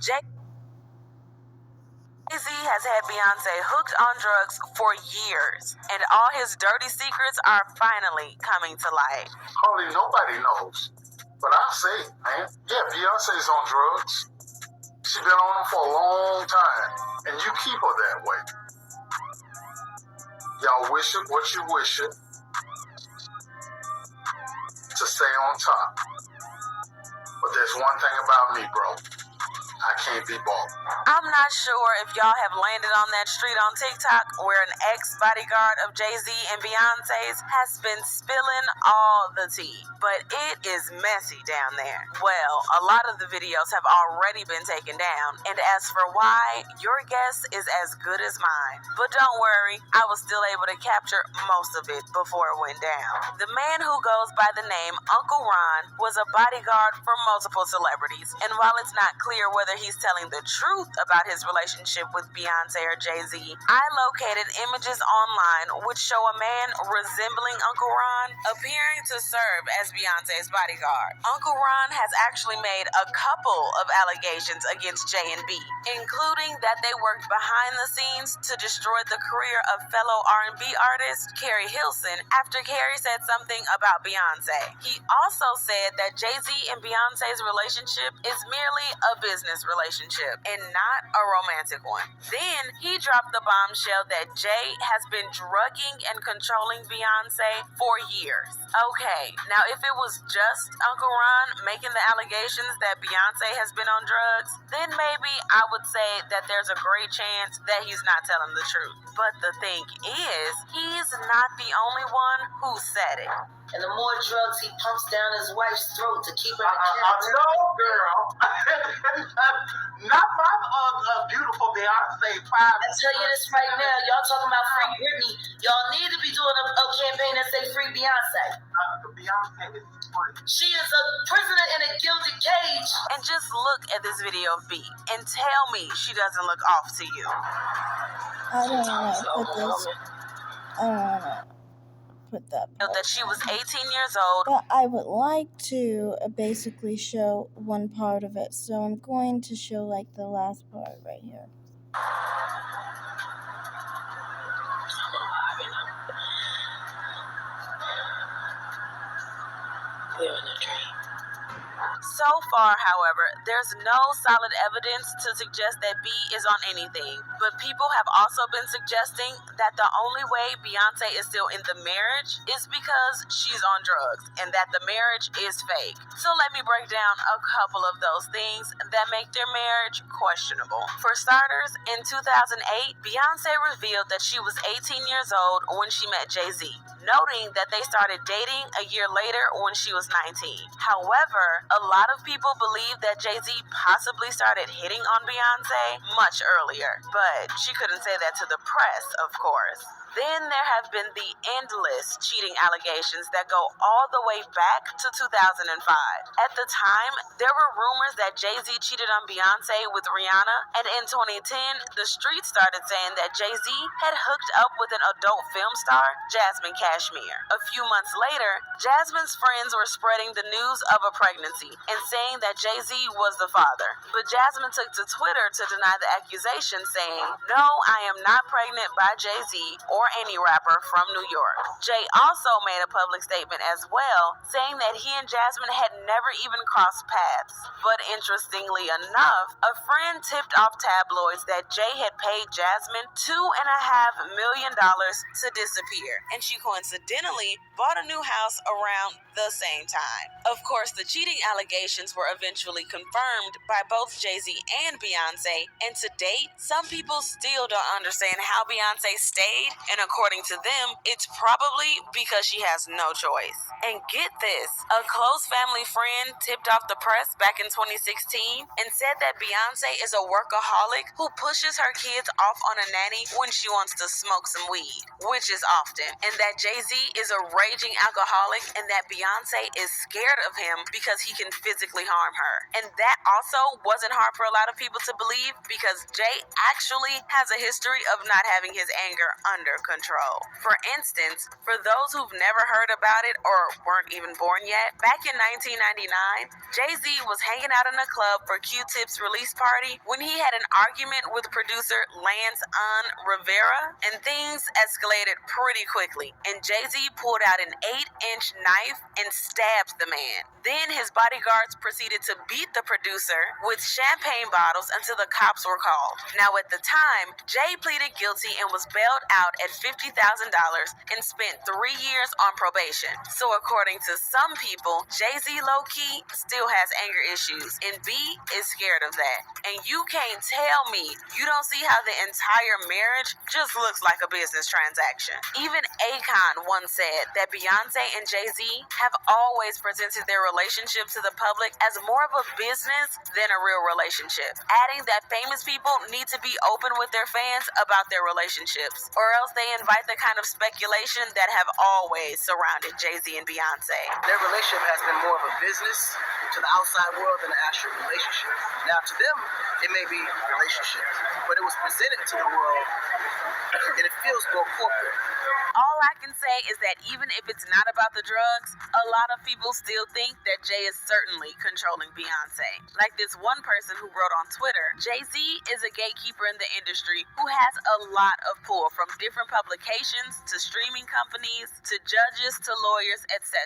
Jay-Z has had Beyonce hooked on drugs for years, and all his dirty secrets are finally coming to light. Hardly nobody knows, but I say, man, yeah, Beyonce's on drugs. She's been on them for a long time, and you keep her that way. Y'all wish it what you wish it to stay on top. But there's one thing about me, bro. I can't be bought. I'm not sure if y'all have landed on that street on TikTok where an ex-bodyguard of Jay-Z and Beyonce's has been spilling all the tea, but it is messy down there. Well, a lot of the videos have already been taken down, and as for why, your guess is as good as mine. But don't worry, I was still able to capture most of it before it went down. The man who goes by the name Uncle Ron was a bodyguard for multiple celebrities, and while it's not clear whether he's telling the truth about his relationship with Beyonce or Jay-Z, I located images online which show a man resembling Uncle Ron appearing to serve as Beyonce's bodyguard. Uncle Ron has actually made a couple of allegations against Jay and B, including that they worked behind the scenes to destroy the career of fellow R&B artist Carrie Hilson after Carrie said something about Beyonce. He also said that Jay-Z and Beyonce's relationship is merely a business relationship and not a romantic one. Then he dropped the bombshell that Jay has been drugging and controlling Beyonce for years. Okay, now if it was just Uncle Ron making the allegations that Beyonce has been on drugs, then maybe I would say that there's a great chance that he's not telling the truth. But the thing is, he's not the only one who said it. And the more drugs he pumps down his wife's throat to keep her No, girl. Not my beautiful Beyonce 5. I tell you this right now, y'all talking about free Britney. Y'all need to be doing a campaign that say free Beyonce. Beyonce is free. She is a prisoner in a gilded cage. And just look at this video of B and tell me she doesn't look off to you. I don't know how to put this. I don't know how to put that part. That she was 18 years old. But I would like to basically show one part of it, so I'm going to show like the last part right here. So far, however, there's no solid evidence to suggest that B is on anything, but people have also been suggesting that the only way Beyonce is still in the marriage is because she's on drugs and that the marriage is fake. So let me break down a couple of those things that make their marriage questionable. For starters, in 2008, Beyonce revealed that she was 18 years old when she met Jay-Z, noting that they started dating a year later when she was 19. However, a lot of people believe that Jay-Z possibly started hitting on Beyonce much earlier, but she couldn't say that to the press, of course. Then there have been the endless cheating allegations that go all the way back to 2005. At the time, there were rumors that Jay-Z cheated on Beyonce with Rihanna, and in 2010, the streets started saying that Jay-Z had hooked up with an adult film star, Jasmine Cashmere. A few months later, Jasmine's friends were spreading the news of a pregnancy and saying that Jay-Z was the father. But Jasmine took to Twitter to deny the accusation, saying, "No, I am not pregnant by Jay-Z or any rapper from New York." Jay also made a public statement as well, saying that he and Jasmine had never even crossed paths. But interestingly enough, a friend tipped off tabloids that Jay had paid Jasmine $2.5 million to disappear, and she coincidentally bought a new house around the same time. Of course, the cheating allegations were eventually confirmed by both Jay-Z and Beyonce, and to date, some people still don't understand how Beyonce stayed, and according to them, it's probably because she has no choice. And get this, a close family friend tipped off the press back in 2016 and said that Beyonce is a workaholic who pushes her kids off on a nanny when she wants to smoke some weed, which is often, and that Jay-Z is a raging alcoholic and that Beyonce is scared of him because he can physically harm her. And that also wasn't hard for a lot of people to believe because Jay actually has a history of not having his anger under control. For instance, for those who've never heard about it or weren't even born yet, back in 1999, Jay-Z was hanging out in a club for Q-Tip's release party when he had an argument with producer Lance Rivera, and things escalated pretty quickly, and Jay-Z pulled out an 8-inch knife and stabbed the man. Then his bodyguards proceeded to beat the producer with champagne bottles until the cops were called. Now at the time, Jay pleaded guilty and was bailed out at $50,000 and spent 3 years on probation. So according to some people, Jay-Z low-key still has anger issues, and B is scared of that. And you can't tell me you don't see how the entire marriage just looks like a business transaction. Even Akon once said that Beyonce and Jay-Z have always presented their relationship to the public as more of a business than a real relationship, adding that famous people need to be open with their fans about their relationships, or else they invite the kind of speculation that have always surrounded Jay-Z and Beyonce. Their relationship has been more of a business to the outside world than an actual relationship. Now, to them, it may be a relationship, but it was presented to the world, and it feels more corporate. All I can say is that even if it's not about the drugs, a lot of people still think that Jay is certainly controlling Beyonce. Like this one person who wrote on Twitter, Jay-Z is a gatekeeper in the industry who has a lot of pull from different publications to streaming companies to judges to lawyers, etc.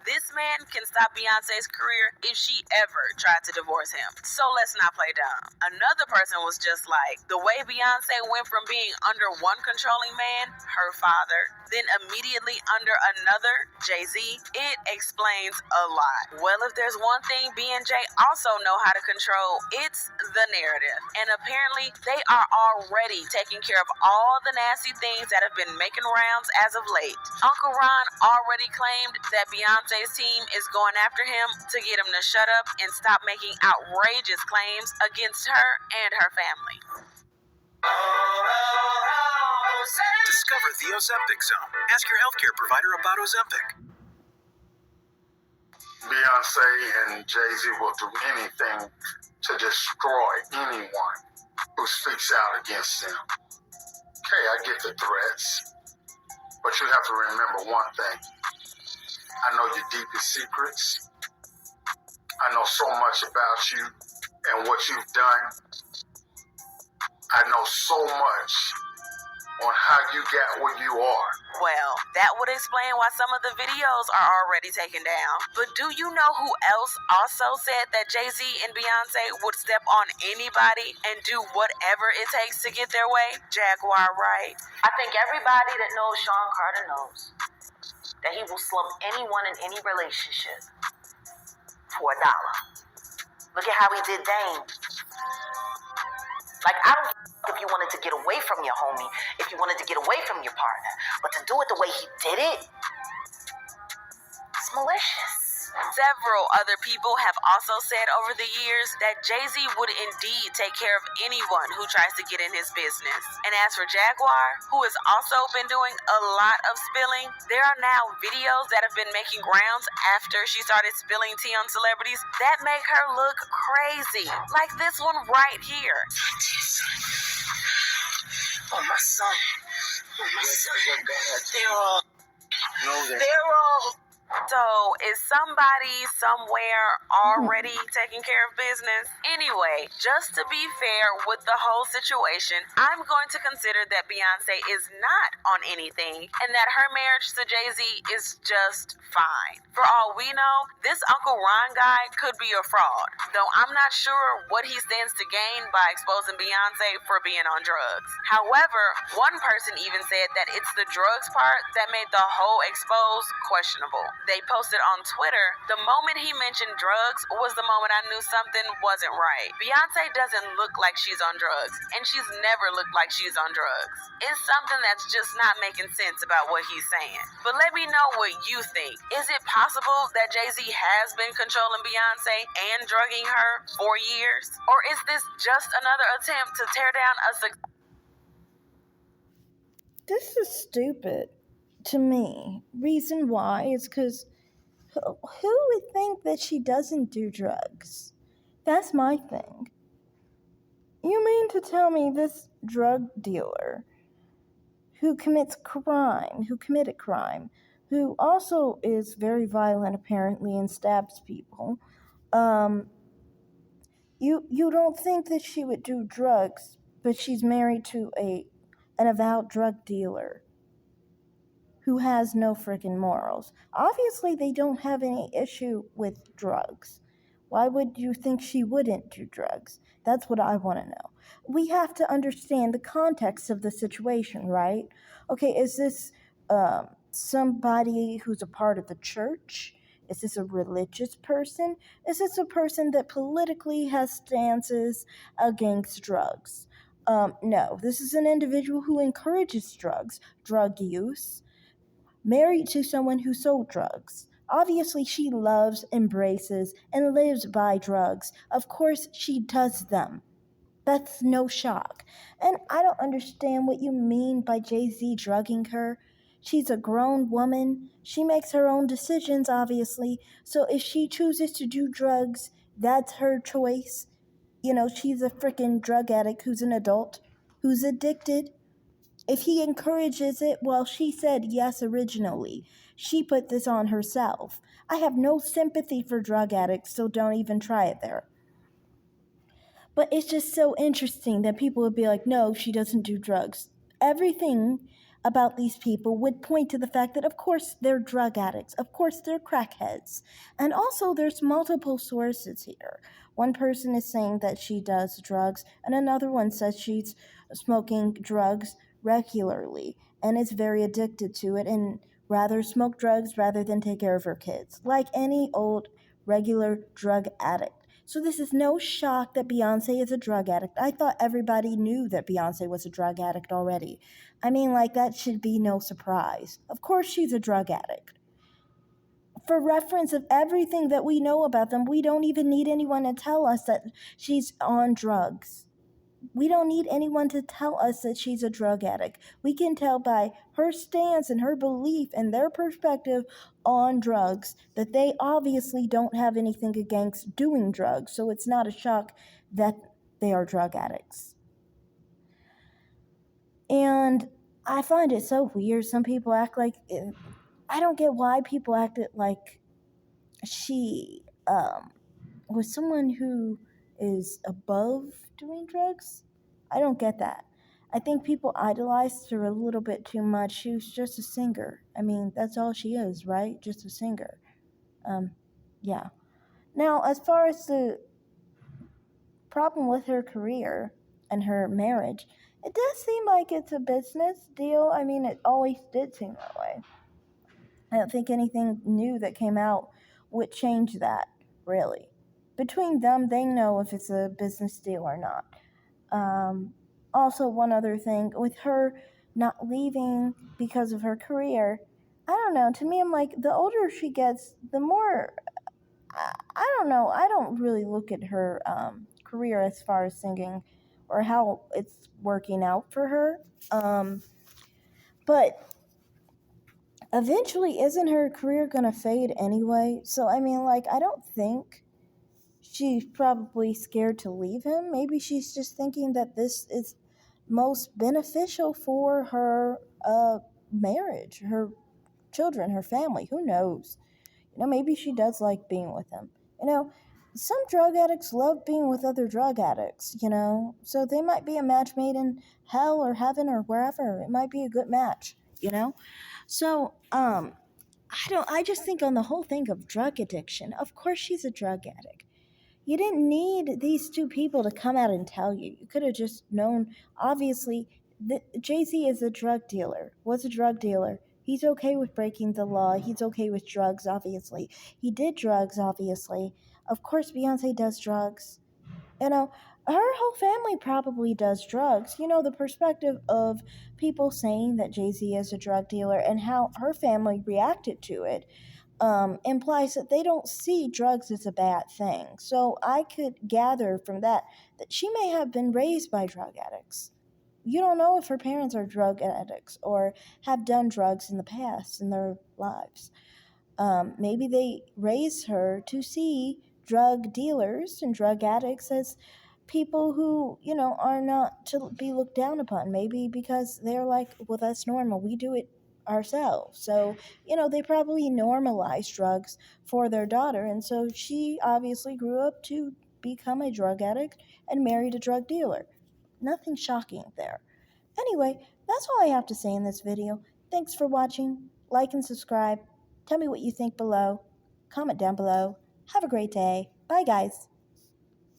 This man can stop Beyonce's career if she ever tried to divorce him. So let's not play dumb. Another person was just like, the way Beyonce went from being under one controlling man, her father, then immediately under another, Jay-Z, it explains a lot. Well, if there's one thing B and J also know how to control, it's the narrative. And apparently, they are already taking care of all the nasty things that have been making rounds as of late. Uncle Ron already claimed that Beyonce's team is going after him to get him to shut up and stop making outrageous claims against her and her family. Discover the Ozempic Zone. Ask your healthcare provider about Ozempic. Beyonce and Jay-Z will do anything to destroy anyone who speaks out against them. Okay, I get the threats, but you have to remember one thing. I know your deepest secrets. I know so much about you and what you've done. I know so much on how you got where you are. Well, that would explain why some of the videos are already taken down. But do you know who else also said that Jay-Z and Beyonce would step on anybody and do whatever it takes to get their way? Jaguar Wright. I think everybody that knows Sean Carter knows that he will slump anyone in any relationship for $1. Look at how he did Dame. Like, I don't if you wanted to get away from your homie, if you wanted to get away from your partner, but to do it the way he did it, it's malicious. Several other people have also said over the years that Jay-Z would indeed take care of anyone who tries to get in his business. And as for Jaguar, who has also been doing a lot of spilling, there are now videos that have been making rounds after she started spilling tea on celebrities that make her look crazy. Like this one right here. Oh, my son. They're all. So, is somebody somewhere already taking care of business? Anyway, just to be fair with the whole situation, I'm going to consider that Beyonce is not on anything and that her marriage to Jay-Z is just fine. For all we know, this Uncle Ron guy could be a fraud, though I'm not sure what he stands to gain by exposing Beyonce for being on drugs. However, one person even said that it's the drugs part that made the whole expose questionable. They posted on Twitter, the moment he mentioned drugs was the moment I knew something wasn't right. Beyonce doesn't look like she's on drugs, and she's never looked like she's on drugs. It's something that's just not making sense about what he's saying. But let me know what you think. Is it possible that Jay-Z has been controlling Beyonce and drugging her for years? Or is this just another attempt to tear down a This is stupid to me. Reason why is because who would think that she doesn't do drugs? That's my thing. You mean to tell me this drug dealer who committed crime, who also is very violent apparently and stabs people. Um, you don't think that she would do drugs, but she's married to an avowed drug dealer who has no freaking morals. Obviously, they don't have any issue with drugs. Why would you think she wouldn't do drugs? That's what I want to know. We have to understand the context of the situation, right? Okay, is this somebody who's a part of the church? Is this a religious person? Is this a person that politically has stances against drugs? No, this is an individual who encourages drug use, married to someone who sold drugs. Obviously, she loves, embraces, and lives by drugs. Of course, she does them. That's no shock. And I don't understand what you mean by Jay Z drugging her. She's a grown woman. She makes her own decisions, obviously. So if she chooses to do drugs, that's her choice. You know, she's a freaking drug addict who's an adult, who's addicted. If he encourages it, well, she said yes originally. She put this on herself. I have no sympathy for drug addicts, so don't even try it there. But it's just so interesting that people would be like, no, she doesn't do drugs. Everything about these people would point to the fact that, of course, they're drug addicts. Of course, they're crackheads. And also, there's multiple sources here. One person is saying that she does drugs, and another one says she's smoking drugs regularly and is very addicted to it and rather smoke drugs rather than take care of her kids, like any old regular drug addict. So this is no shock that Beyonce is a drug addict. I thought everybody knew that Beyonce was a drug addict already. I mean, like, that should be no surprise. Of course she's a drug addict. For reference of everything that we know about them, we don't even need anyone to tell us that she's on drugs. We don't need anyone to tell us that she's a drug addict. We can tell by her stance and her belief and their perspective on drugs that they obviously don't have anything against doing drugs. So it's not a shock that they are drug addicts. And I find it so weird. Some people act like, I don't get why people acted like she was someone who is above doing drugs. I don't get that. I think people idolized her a little bit too much. She was just a singer. I mean, that's all she is, right? Just a singer. Yeah. Now, as far as the problem with her career and her marriage, it does seem like it's a business deal. I mean, it always did seem that way. I don't think anything new that came out would change that, really. Between them, they know if it's a business deal or not. Also, one other thing with her not leaving because of her career, I don't know. To me, I'm like, the older she gets, the more. I don't know. I don't really look at her career as far as singing or how it's working out for her. But eventually, isn't her career gonna fade anyway? So, I mean, like, I don't think she's probably scared to leave him. Maybe she's just thinking that this is most beneficial for her marriage, her children, her family. Who knows? You know, maybe she does like being with him. You know, some drug addicts love being with other drug addicts, you know, so they might be a match made in hell or heaven or wherever. It might be a good match, you know? So, I just think on the whole thing of drug addiction, of course she's a drug addict. You didn't need these two people to come out and tell you. You could have just known. Obviously, Jay-Z is a drug dealer, was a drug dealer. He's okay with breaking the law. He's okay with drugs, obviously. He did drugs, obviously. Of course, Beyonce does drugs. You know, her whole family probably does drugs. You know, the perspective of people saying that Jay-Z is a drug dealer and how her family reacted to it implies that they don't see drugs as a bad thing. So I could gather from that she may have been raised by drug addicts. You don't know if her parents are drug addicts or have done drugs in the past in their lives. Maybe they raised her to see drug dealers and drug addicts as people who, are not to be looked down upon. Maybe because they're like, well, that's normal. We do it ourselves. So, they probably normalized drugs for their daughter. And so she obviously grew up to become a drug addict and married a drug dealer. Nothing shocking there. Anyway, that's all I have to say in this video. Thanks for watching. Like and subscribe. Tell me what you think below. Comment down below. Have a great day. Bye, guys.